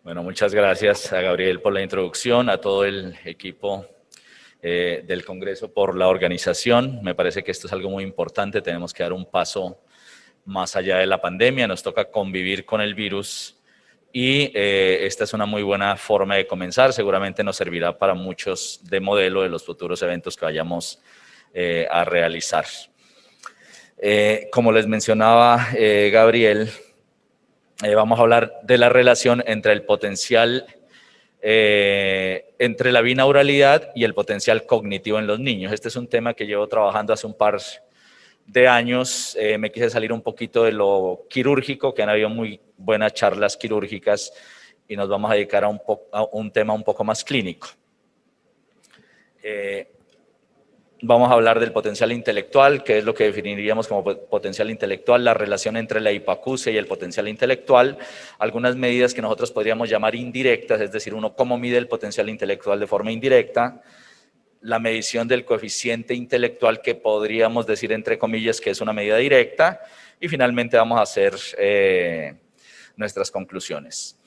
Bueno, muchas gracias a Gabriel por la introducción, a todo el equipo del Congreso por la organización. Me parece que esto es algo muy importante, tenemos que dar un paso más allá de la pandemia, nos toca convivir con el virus y esta es una muy buena forma de comenzar, seguramente nos servirá para muchos de modelo de los futuros eventos que vayamos a realizar. Como les mencionaba Gabriel, vamos a hablar de la relación entre el potencial, entre la binauralidad y el potencial cognitivo en los niños. Este es un tema que llevo trabajando hace un par de años. Me quise salir un poquito de lo quirúrgico, que han habido muy buenas charlas quirúrgicas, y nos vamos a dedicar a un tema un poco más clínico. Vamos a hablar del potencial intelectual, que es lo que definiríamos como potencial intelectual, la relación entre la hipacusia y el potencial intelectual, algunas medidas que nosotros podríamos llamar indirectas, es decir, uno cómo mide el potencial intelectual de forma indirecta, la medición del coeficiente intelectual, que podríamos decir entre comillas que es una medida directa, y finalmente vamos a hacer nuestras conclusiones.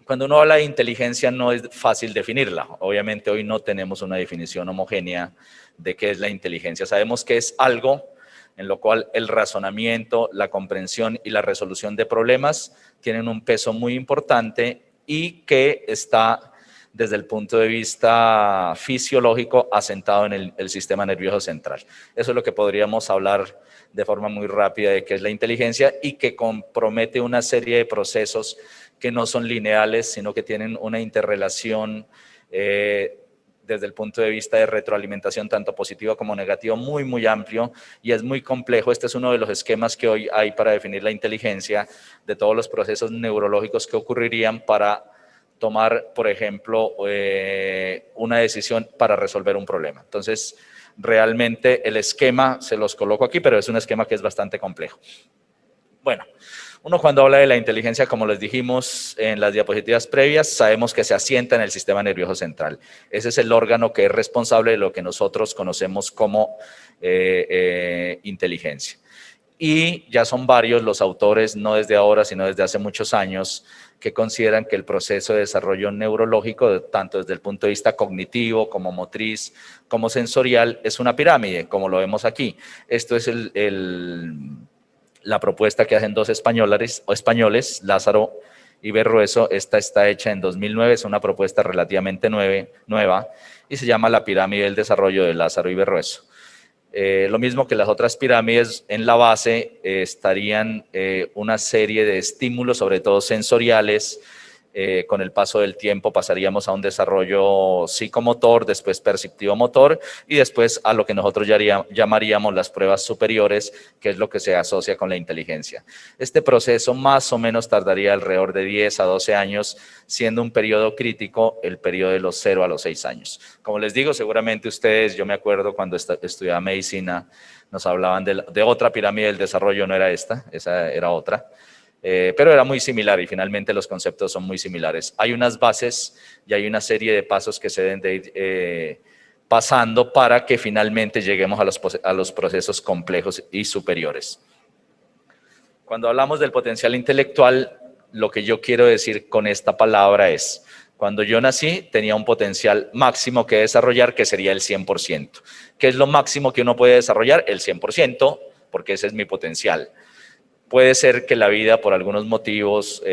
Cuando uno habla de inteligencia no es fácil definirla. Obviamente hoy no tenemos una definición homogénea de qué es la inteligencia. Sabemos que es algo en lo cual el razonamiento, la comprensión y la resolución de problemas tienen un peso muy importante y que está desde el punto de vista fisiológico asentado en el sistema nervioso central. Eso es lo que podríamos hablar de forma muy rápida de qué es la inteligencia y que compromete una serie de procesos que no son lineales, sino que tienen una interrelación desde el punto de vista de retroalimentación, tanto positiva como negativa, muy, muy amplio y es muy complejo. Este es uno de los esquemas que hoy hay para definir la inteligencia, de todos los procesos neurológicos que ocurrirían para tomar, por ejemplo, una decisión para resolver un problema. Entonces, realmente el esquema se los coloco aquí, pero es un esquema que es bastante complejo. Bueno, uno cuando habla de la inteligencia, como les dijimos en las diapositivas previas, sabemos que se asienta en el sistema nervioso central. Ese es el órgano que es responsable de lo que nosotros conocemos como inteligencia. Y ya son varios los autores, no desde ahora, sino desde hace muchos años, que consideran que el proceso de desarrollo neurológico, tanto desde el punto de vista cognitivo, como motriz, como sensorial, es una pirámide, como lo vemos aquí. Esto es la propuesta que hacen dos españoles, Lázaro y Berrueso. Esta está hecha en 2009, es una propuesta relativamente nueva y se llama la pirámide del desarrollo de Lázaro y Berrueso. Lo mismo que las otras pirámides, en la base estarían una serie de estímulos, sobre todo sensoriales. Con el paso del tiempo pasaríamos a un desarrollo psicomotor, después perceptivo motor y después a lo que nosotros llamaríamos las pruebas superiores, que es lo que se asocia con la inteligencia. Este proceso más o menos tardaría alrededor de 10 a 12 años, siendo un periodo crítico el periodo de los 0 a los 6 años. Como les digo, seguramente ustedes, yo me acuerdo cuando estudiaba medicina, nos hablaban de otra pirámide del desarrollo, no era esta, esa era otra. Pero era muy similar y finalmente los conceptos son muy similares. Hay unas bases y hay una serie de pasos que se deben de ir pasando para que finalmente lleguemos a los procesos complejos y superiores. Cuando hablamos del potencial intelectual, lo que yo quiero decir con esta palabra es, cuando yo nací tenía un potencial máximo que desarrollar, que sería el 100%. ¿Qué es lo máximo que uno puede desarrollar? El 100%, porque ese es mi potencial. Puede ser que la vida, por algunos motivos,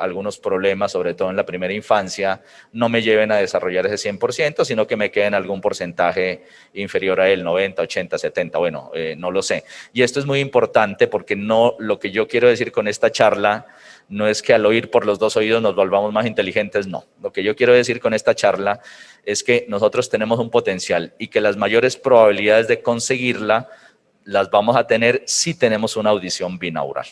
algunos problemas, sobre todo en la primera infancia, no me lleven a desarrollar ese 100%, sino que me queden algún porcentaje inferior a él, 90, 80, 70, bueno, no lo sé. Y esto es muy importante porque no, lo que yo quiero decir con esta charla no es que al oír por los dos oídos nos volvamos más inteligentes, no. Lo que yo quiero decir con esta charla es que nosotros tenemos un potencial y que las mayores probabilidades de conseguirla las vamos a tener si tenemos una audición binaural.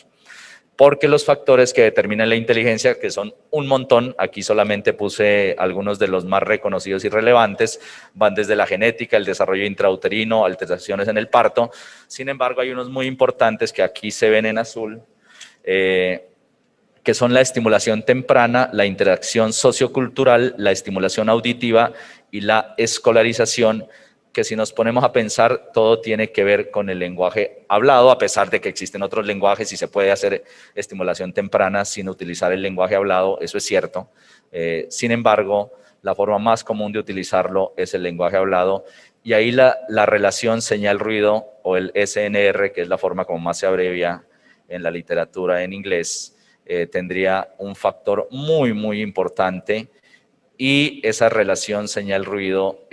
Porque los factores que determinan la inteligencia, que son un montón, aquí solamente puse algunos de los más reconocidos y relevantes, van desde la genética, el desarrollo intrauterino, alteraciones en el parto. Sin embargo, hay unos muy importantes que aquí se ven en azul, que son la estimulación temprana, la interacción sociocultural, la estimulación auditiva y la escolarización, que si nos ponemos a pensar, todo tiene que ver con el lenguaje hablado, a pesar de que existen otros lenguajes y se puede hacer estimulación temprana sin utilizar el lenguaje hablado, eso es cierto. Sin embargo, la forma más común de utilizarlo es el lenguaje hablado, y ahí la relación señal-ruido, o el SNR, que es la forma como más se abrevia en la literatura en inglés, tendría un factor muy, muy importante, y esa relación señal-ruido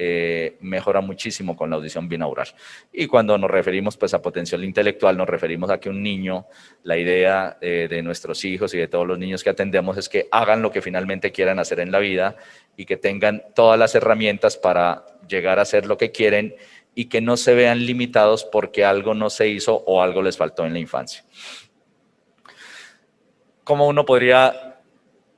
mejora muchísimo con la audición binaural. Y cuando nos referimos pues a potencial intelectual, nos referimos a que un niño, la idea de nuestros hijos y de todos los niños que atendemos es que hagan lo que finalmente quieran hacer en la vida y que tengan todas las herramientas para llegar a hacer lo que quieren y que no se vean limitados porque algo no se hizo o algo les faltó en la infancia. ¿Cómo uno podría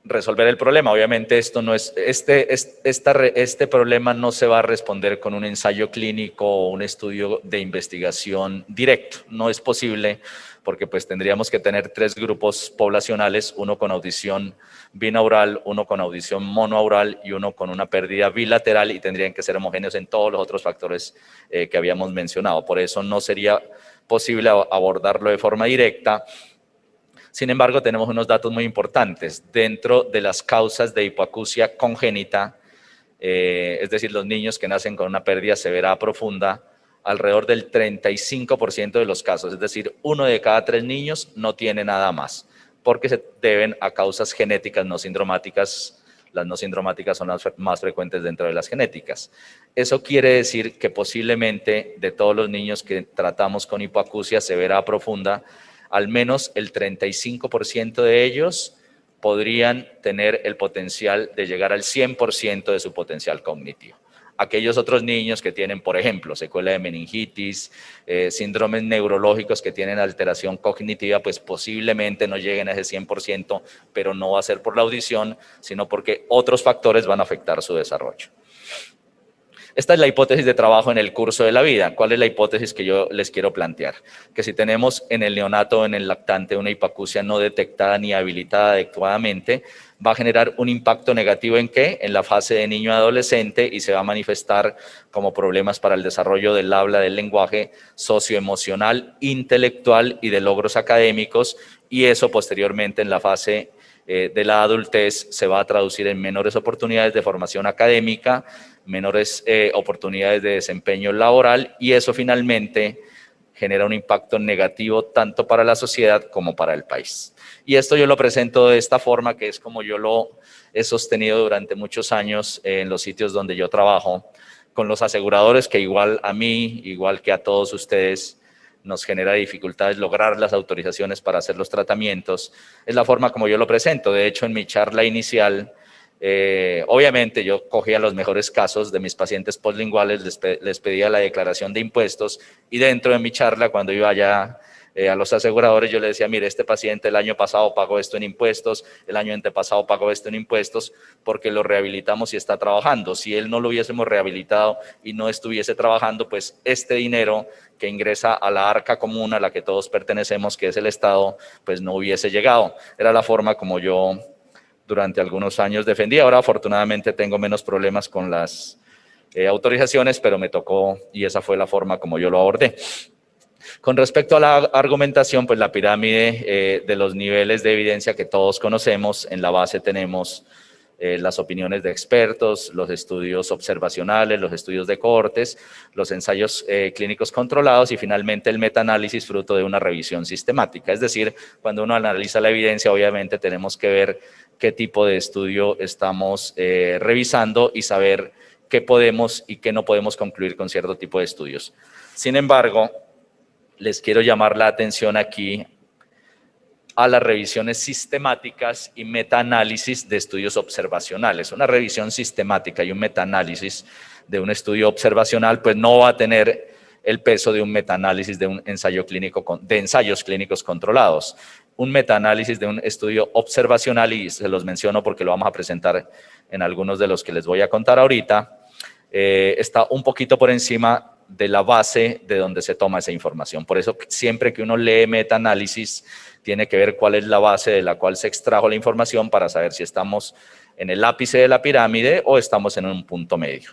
resolver el problema? Obviamente esto no es, este problema no se va a responder con un ensayo clínico o un estudio de investigación directo. No es posible, porque pues tendríamos que tener 3 grupos poblacionales, uno con audición binaural, uno con audición monoaural y uno con una pérdida bilateral, y tendrían que ser homogéneos en todos los otros factores que habíamos mencionado. Por eso no sería posible abordarlo de forma directa. Sin embargo, tenemos unos datos muy importantes. Dentro de las causas de hipoacusia congénita, es decir, los niños que nacen con una pérdida severa profunda, alrededor del 35% de los casos, es decir, 1 de cada 3 niños no tiene nada más, porque se deben a causas genéticas no sindromáticas. Las no sindromáticas son las más frecuentes dentro de las genéticas. Eso quiere decir que posiblemente de todos los niños que tratamos con hipoacusia severa profunda, al menos el 35% de ellos podrían tener el potencial de llegar al 100% de su potencial cognitivo. Aquellos otros niños que tienen, por ejemplo, secuela de meningitis, síndromes neurológicos que tienen alteración cognitiva, pues posiblemente no lleguen a ese 100%, pero no va a ser por la audición, sino porque otros factores van a afectar su desarrollo. Esta es la hipótesis de trabajo en el curso de la vida. ¿Cuál es la hipótesis que yo les quiero plantear? Que si tenemos en el neonato o en el lactante una hipoacusia no detectada ni habilitada adecuadamente, va a generar un impacto negativo ¿en qué? En la fase de niño adolescente, y se va a manifestar como problemas para el desarrollo del habla, del lenguaje, socioemocional, intelectual y de logros académicos, y eso posteriormente en la fase de la adultez se va a traducir en menores oportunidades de formación académica, menores oportunidades de desempeño laboral, y eso finalmente genera un impacto negativo tanto para la sociedad como para el país. Y esto yo lo presento de esta forma, que es como yo lo he sostenido durante muchos años en los sitios donde yo trabajo, con los aseguradores, que igual a mí, igual que a todos ustedes, nos genera dificultades lograr las autorizaciones para hacer los tratamientos. Es la forma como yo lo presento. De hecho, en mi charla inicial, obviamente yo cogía los mejores casos de mis pacientes postlinguales, les pedía la declaración de impuestos, y dentro de mi charla, cuando iba allá a los aseguradores, yo le decía, mire, este paciente el año pasado pagó esto en impuestos, el año antepasado pagó esto en impuestos, porque lo rehabilitamos y está trabajando. Si él no lo hubiésemos rehabilitado y no estuviese trabajando, pues este dinero que ingresa a la arca común a la que todos pertenecemos, que es el Estado, pues no hubiese llegado. Era la forma como yo durante algunos años defendí. Ahora afortunadamente tengo menos problemas con las autorizaciones, pero me tocó, y esa fue la forma como yo lo abordé. Con respecto a la argumentación, pues la pirámide de los niveles de evidencia que todos conocemos, en la base tenemos las opiniones de expertos, los estudios observacionales, los estudios de cohortes, los ensayos clínicos controlados y finalmente el metaanálisis fruto de una revisión sistemática. Es decir, cuando uno analiza la evidencia, obviamente tenemos que ver qué tipo de estudio estamos revisando y saber qué podemos y qué no podemos concluir con cierto tipo de estudios. Sin embargo, les quiero llamar la atención aquí a las revisiones sistemáticas y metaanálisis de estudios observacionales. Una revisión sistemática y un metaanálisis de un estudio observacional pues no va a tener el peso de un metaanálisis de un ensayo clínico, de ensayos clínicos controlados. Un metaanálisis de un estudio observacional, y se los menciono porque lo vamos a presentar en algunos de los que les voy a contar ahorita, está un poquito por encima de la base de donde se toma esa información. Por eso siempre que uno lee metaanálisis, tiene que ver cuál es la base de la cual se extrajo la información para saber si estamos en el ápice de la pirámide o estamos en un punto medio.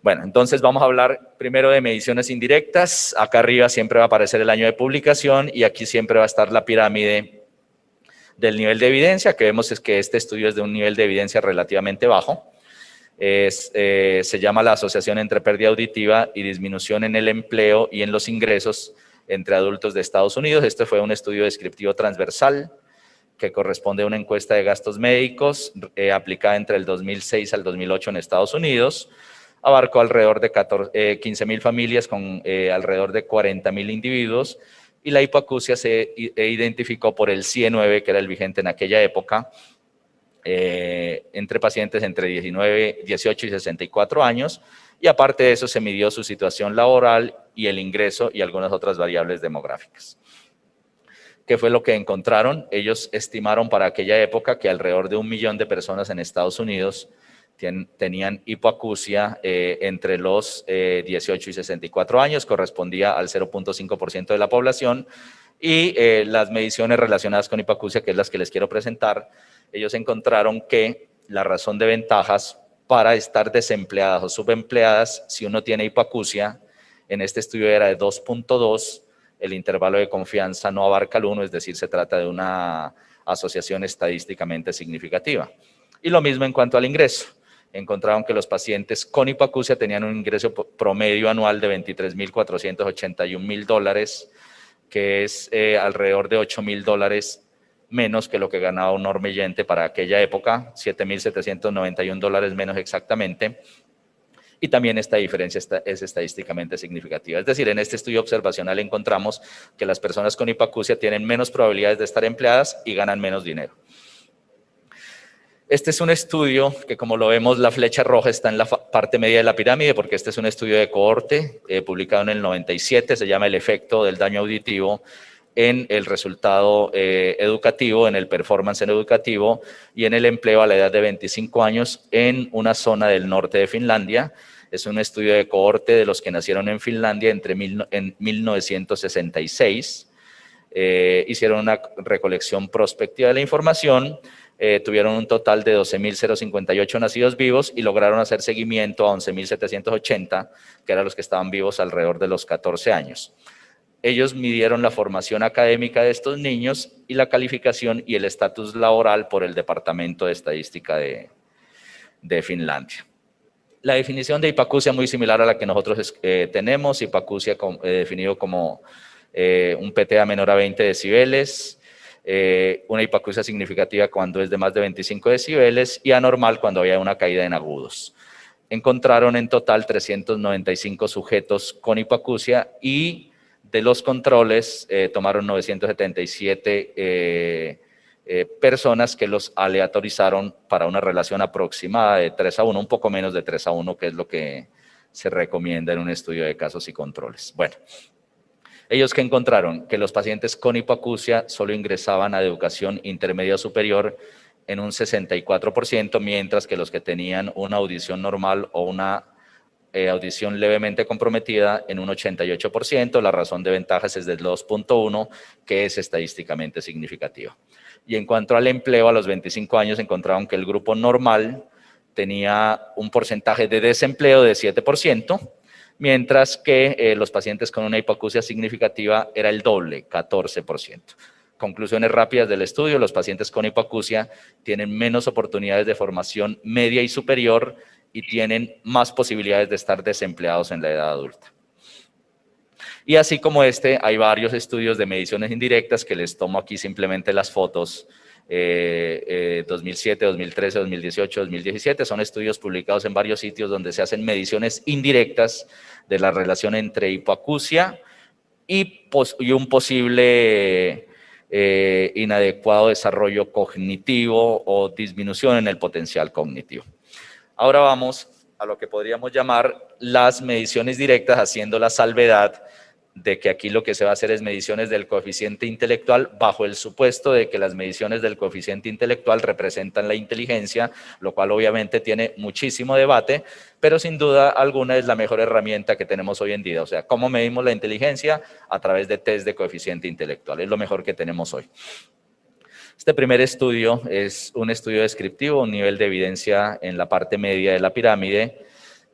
Bueno, entonces vamos a hablar primero de mediciones indirectas. Acá arriba siempre va a aparecer el año de publicación y aquí siempre va a estar la pirámide del nivel de evidencia, que vemos es que este estudio es de un nivel de evidencia relativamente bajo. Se llama la asociación entre pérdida auditiva y disminución en el empleo y en los ingresos entre adultos de Estados Unidos. Este fue un estudio descriptivo transversal que corresponde a una encuesta de gastos médicos aplicada entre el 2006 al 2008 en Estados Unidos. Abarcó alrededor de 15.000 familias con alrededor de 40.000 individuos y la hipoacusia se identificó por el CIE-9, que era el vigente en aquella época, entre pacientes entre 18 y 64 años, y aparte de eso se midió su situación laboral y el ingreso y algunas otras variables demográficas. ¿Qué fue lo que encontraron? Ellos estimaron para aquella época que alrededor de 1 millón de personas en Estados Unidos tenían hipoacusia entre los 18 y 64 años, correspondía al 0.5% de la población, y las mediciones relacionadas con hipoacusia, que es las que les quiero presentar, ellos encontraron que la razón de ventajas para estar desempleadas o subempleadas, si uno tiene hipoacusia, en este estudio era de 2.2, el intervalo de confianza no abarca el 1, es decir, se trata de una asociación estadísticamente significativa. Y lo mismo en cuanto al ingreso. Encontraron que los pacientes con hipoacusia tenían un ingreso promedio anual de $23.481.000, que es alrededor de $8.000 menos que lo que ganaba un normeyente para aquella época, $7.791 menos exactamente. Y también esta diferencia es estadísticamente significativa. Es decir, en este estudio observacional encontramos que las personas con hipoacusia tienen menos probabilidades de estar empleadas y ganan menos dinero. Este es un estudio que, como lo vemos, la flecha roja está en la parte media de la pirámide, porque este es un estudio de cohorte publicado en el 97, se llama El efecto del daño auditivo en el resultado educativo, en el performance en educativo y en el empleo a la edad de 25 años en una zona del norte de Finlandia. Es un estudio de cohorte de los que nacieron en Finlandia en 1966. Hicieron una recolección prospectiva de la información, tuvieron un total de 12.058 nacidos vivos y lograron hacer seguimiento a 11.780, que eran los que estaban vivos alrededor de los 14 años. Ellos midieron la formación académica de estos niños y la calificación y el estatus laboral por el Departamento de Estadística de Finlandia. La definición de hipoacusia es muy similar a la que nosotros tenemos, hipoacusia definido como un PTA menor a 20 decibeles, una hipoacusia significativa cuando es de más de 25 decibeles y anormal cuando había una caída en agudos. Encontraron en total 395 sujetos con hipoacusia y de los controles tomaron 977 personas que los aleatorizaron para una relación aproximada de 3:1, un poco menos de 3:1, que es lo que se recomienda en un estudio de casos y controles. Bueno, ellos que encontraron que los pacientes con hipoacusia solo ingresaban a educación intermedia o superior en un 64%, mientras que los que tenían una audición normal o una audición levemente comprometida en un 88%, la razón de ventajas es del 2.1, que es estadísticamente significativa. Y en cuanto al empleo, a los 25 años encontraron que el grupo normal tenía un porcentaje de desempleo de 7%, mientras que los pacientes con una hipoacusia significativa era el doble, 14%. Conclusiones rápidas del estudio: los pacientes con hipoacusia tienen menos oportunidades de formación media y superior y tienen más posibilidades de estar desempleados en la edad adulta. Y así como este, hay varios estudios de mediciones indirectas que les tomo aquí simplemente las fotos, 2007, 2013, 2018, 2017, son estudios publicados en varios sitios donde se hacen mediciones indirectas de la relación entre hipoacusia y un posible inadecuado desarrollo cognitivo o disminución en el potencial cognitivo. Ahora vamos a lo que podríamos llamar las mediciones directas, haciendo la salvedad de que aquí lo que se va a hacer es mediciones del coeficiente intelectual bajo el supuesto de que las mediciones del coeficiente intelectual representan la inteligencia, lo cual obviamente tiene muchísimo debate, pero sin duda alguna es la mejor herramienta que tenemos hoy en día. O sea, ¿cómo medimos la inteligencia? A través de test de coeficiente intelectual, es lo mejor que tenemos hoy. Este primer estudio es un estudio descriptivo, un nivel de evidencia en la parte media de la pirámide,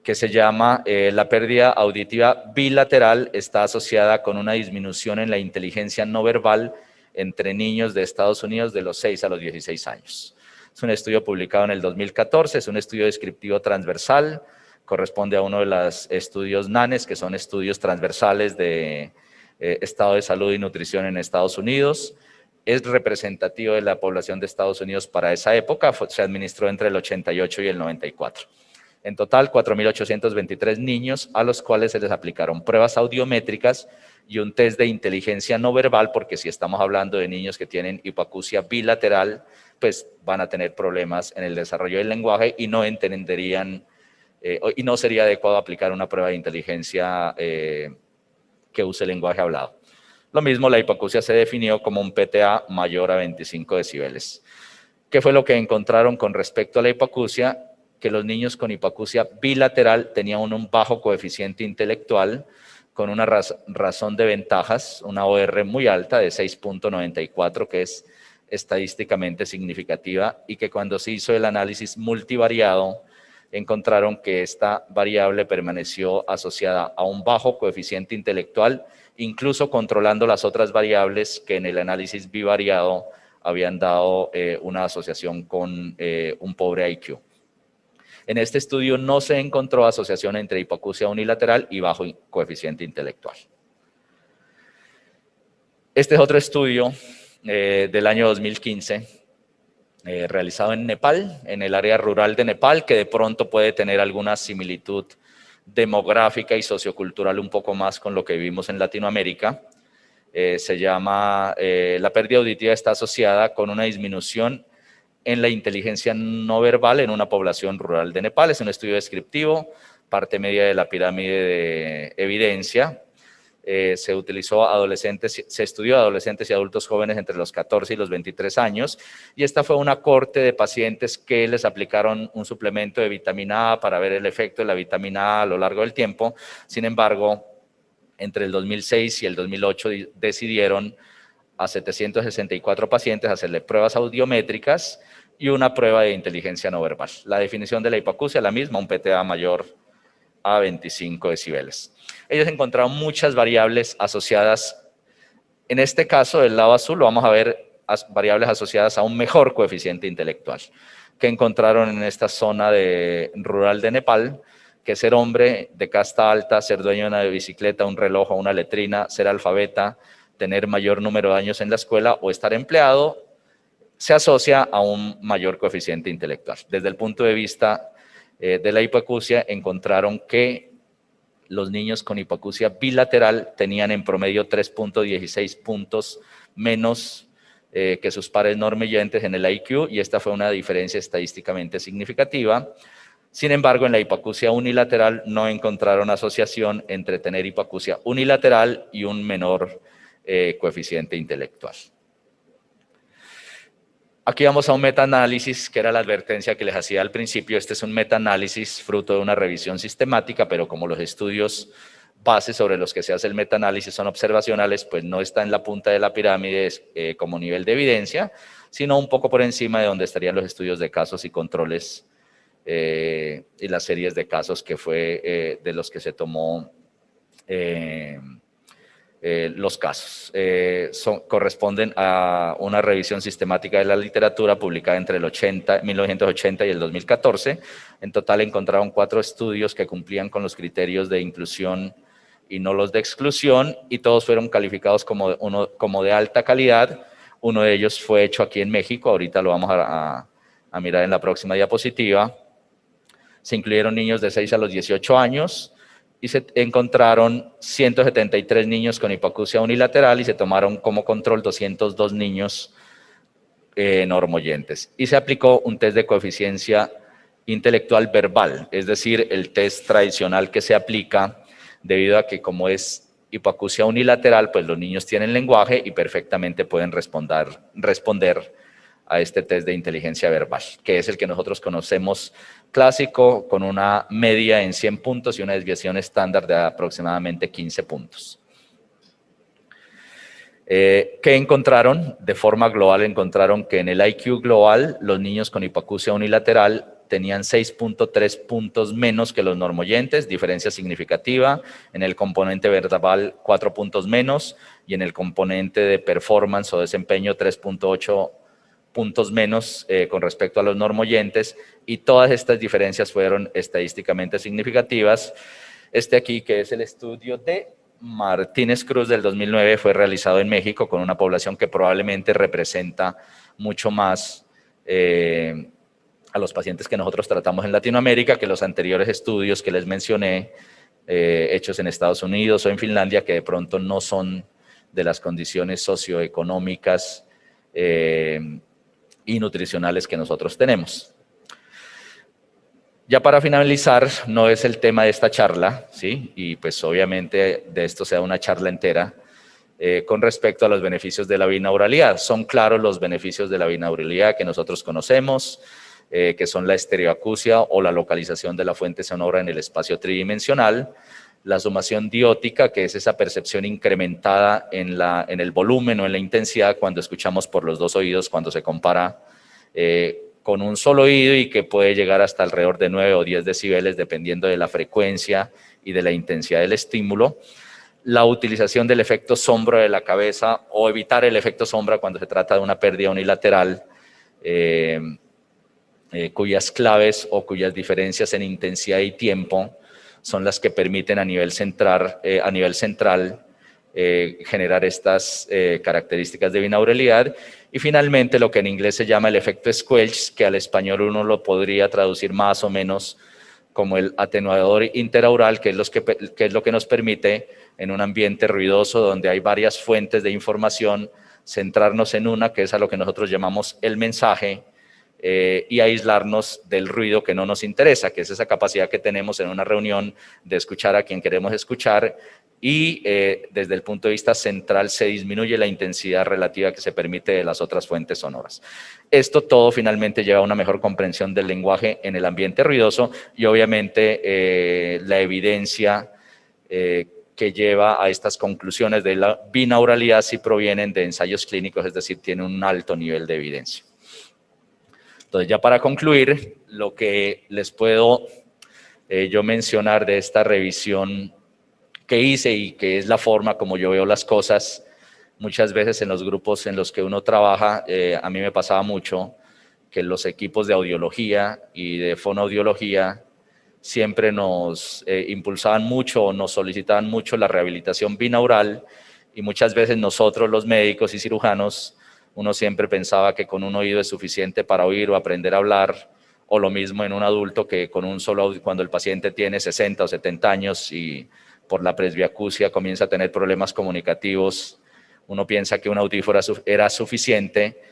que se llama la pérdida auditiva bilateral está asociada con una disminución en la inteligencia no verbal entre niños de Estados Unidos de los 6 a los 16 años. Es un estudio publicado en el 2014, es un estudio descriptivo transversal, corresponde a uno de los estudios NANES, que son estudios transversales de estado de salud y nutrición en Estados Unidos. Es representativo de la población de Estados Unidos para esa época, se administró entre el 88 y el 94. En total, 4.823 niños a los cuales se les aplicaron pruebas audiométricas y un test de inteligencia no verbal, porque si estamos hablando de niños que tienen hipoacusia bilateral, pues van a tener problemas en el desarrollo del lenguaje y no entenderían, y no sería adecuado aplicar una prueba de inteligencia que use lenguaje hablado. Lo mismo, la hipoacusia se definió como un PTA mayor a 25 decibeles. ¿Qué fue lo que encontraron con respecto a la hipoacusia? Que los niños con hipoacusia bilateral tenían un bajo coeficiente intelectual con una razón de ventajas, una OR muy alta de 6.94, que es estadísticamente significativa, y que cuando se hizo el análisis multivariado, encontraron que esta variable permaneció asociada a un bajo coeficiente intelectual, incluso controlando las otras variables que en el análisis bivariado habían dado una asociación con un pobre IQ. En este estudio no se encontró asociación entre hipoacusia unilateral y bajo coeficiente intelectual. Este es otro estudio del año 2015, realizado en Nepal, en el área rural de Nepal, que de pronto puede tener alguna similitud demográfica y sociocultural un poco más con lo que vivimos en Latinoamérica. Se llama, la pérdida auditiva está asociada con una disminución en la inteligencia no verbal en una población rural de Nepal. Es un estudio descriptivo, parte media de la pirámide de evidencia. Se estudió a adolescentes y adultos jóvenes entre los 14 y los 23 años, y esta fue una corte de pacientes que les aplicaron un suplemento de vitamina A para ver el efecto de la vitamina A a lo largo del tiempo. Sin embargo, entre el 2006 y el 2008 decidieron a 764 pacientes hacerle pruebas audiométricas y una prueba de inteligencia no verbal. La definición de la hipoacusia es la misma, un PTA mayor a 25 decibeles. Ellos encontraron muchas variables asociadas. En este caso, del lado azul, lo vamos a ver variables asociadas a un mejor coeficiente intelectual, que encontraron en esta zona rural de Nepal, que ser hombre de casta alta, ser dueño de una bicicleta, un reloj o una letrina, ser alfabeta, tener mayor número de años en la escuela o estar empleado, se asocia a un mayor coeficiente intelectual. Desde el punto de vista de la hipoacusia, encontraron que los niños con hipoacusia bilateral tenían en promedio 3.16 puntos menos que sus pares normillentes en el IQ, y esta fue una diferencia estadísticamente significativa. Sin embargo, en la hipoacusia unilateral no encontraron asociación entre tener hipoacusia unilateral y un menor coeficiente intelectual. Aquí vamos a un metaanálisis, que era la advertencia que les hacía al principio. Este es un metaanálisis fruto de una revisión sistemática, pero como los estudios base sobre los que se hace el metaanálisis son observacionales, pues no está en la punta de la pirámide como nivel de evidencia, sino un poco por encima de donde estarían los estudios de casos y controles y las series de casos que fue de los que se tomó los casos. Corresponden a una revisión sistemática de la literatura publicada entre el 1980 y el 2014. En total encontraron 4 estudios que cumplían con los criterios de inclusión y no los de exclusión, y todos fueron calificados como de alta calidad. Uno de ellos fue hecho aquí en México, ahorita lo vamos a mirar en la próxima diapositiva. Se incluyeron niños de 6 a los 18 años, y se encontraron 173 niños con hipoacusia unilateral y se tomaron como control 202 niños normoyentes. Y se aplicó un test de coeficiencia intelectual verbal, es decir, el test tradicional que se aplica debido a que como es hipoacusia unilateral, pues los niños tienen lenguaje y perfectamente pueden responder a este test de inteligencia verbal, que es el que nosotros conocemos clásico, con una media en 100 puntos y una desviación estándar de aproximadamente 15 puntos. ¿Qué encontraron? De forma global encontraron que en el IQ global los niños con hipoacusia unilateral tenían 6.3 puntos menos que los normoyentes, diferencia significativa. En el componente verbal, 4 puntos menos, y en el componente de performance o desempeño, 3.8 puntos menos con respecto a los normoyentes, y todas estas diferencias fueron estadísticamente significativas. Este aquí, que es el estudio de Martínez Cruz del 2009, fue realizado en México con una población que probablemente representa mucho más a los pacientes que nosotros tratamos en Latinoamérica que los anteriores estudios que les mencioné, hechos en Estados Unidos o en Finlandia, que de pronto no son de las condiciones socioeconómicas y nutricionales que nosotros tenemos. Ya para finalizar, no es el tema de esta charla, ¿sí? Y pues obviamente de esto sea una charla entera, con respecto a los beneficios de la binauralidad. Son claros los beneficios de la binauralidad que nosotros conocemos, que son la estereoacusia o la localización de la fuente sonora en el espacio tridimensional, la sumación diótica, que es esa percepción incrementada en el volumen o en la intensidad cuando escuchamos por los dos oídos, cuando se compara con un solo oído, y que puede llegar hasta alrededor de 9 o 10 decibeles dependiendo de la frecuencia y de la intensidad del estímulo. La utilización del efecto sombra de la cabeza o evitar el efecto sombra cuando se trata de una pérdida unilateral, cuyas claves o cuyas diferencias en intensidad y tiempo son las que permiten a nivel central generar estas características de binauralidad. Y finalmente lo que en inglés se llama el efecto Squelch, que al español uno lo podría traducir más o menos como el atenuador interaural, que es lo que nos permite en un ambiente ruidoso donde hay varias fuentes de información, centrarnos en una, que es a lo que nosotros llamamos el mensaje, y aislarnos del ruido que no nos interesa, que es esa capacidad que tenemos en una reunión de escuchar a quien queremos escuchar, y desde el punto de vista central se disminuye la intensidad relativa que se permite de las otras fuentes sonoras. Esto todo finalmente lleva a una mejor comprensión del lenguaje en el ambiente ruidoso, y obviamente la evidencia que lleva a estas conclusiones de la binauralidad sí provienen de ensayos clínicos, es decir, tiene un alto nivel de evidencia. Entonces, ya para concluir, lo que les puedo yo mencionar de esta revisión que hice, y que es la forma como yo veo las cosas, muchas veces en los grupos en los que uno trabaja, a mí me pasaba mucho que los equipos de audiología y de fonoaudiología siempre nos impulsaban mucho o nos solicitaban mucho la rehabilitación binaural, y muchas veces nosotros los médicos y cirujanos, uno siempre pensaba que con un oído es suficiente para oír o aprender a hablar, o lo mismo en un adulto, que con un solo oído, cuando el paciente tiene 60 o 70 años y por la presbiacusia comienza a tener problemas comunicativos, uno piensa que un audífono era suficiente.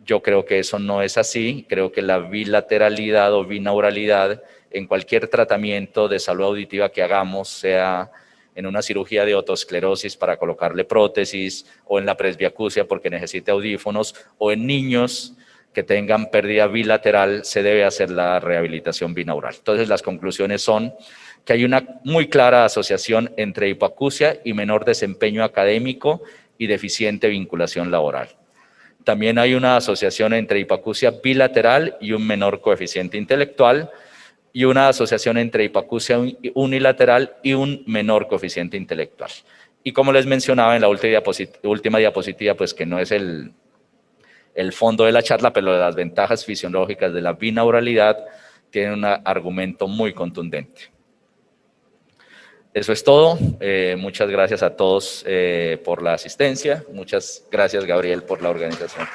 Yo creo que eso no es así. Creo que la bilateralidad o binauralidad en cualquier tratamiento de salud auditiva que hagamos, sea en una cirugía de otosclerosis para colocarle prótesis, o en la presbiacusia porque necesite audífonos, o en niños que tengan pérdida bilateral, se debe hacer la rehabilitación binaural. Entonces, las conclusiones son que hay una muy clara asociación entre hipoacusia y menor desempeño académico y deficiente vinculación laboral. También hay una asociación entre hipoacusia bilateral y un menor coeficiente intelectual, y una asociación entre hipoacusia unilateral y un menor coeficiente intelectual. Y como les mencionaba en la última diapositiva, pues que no es el fondo de la charla, pero las ventajas fisiológicas de la binauralidad tienen un argumento muy contundente. Eso es todo. Muchas gracias a todos por la asistencia. Muchas gracias, Gabriel, por la organización.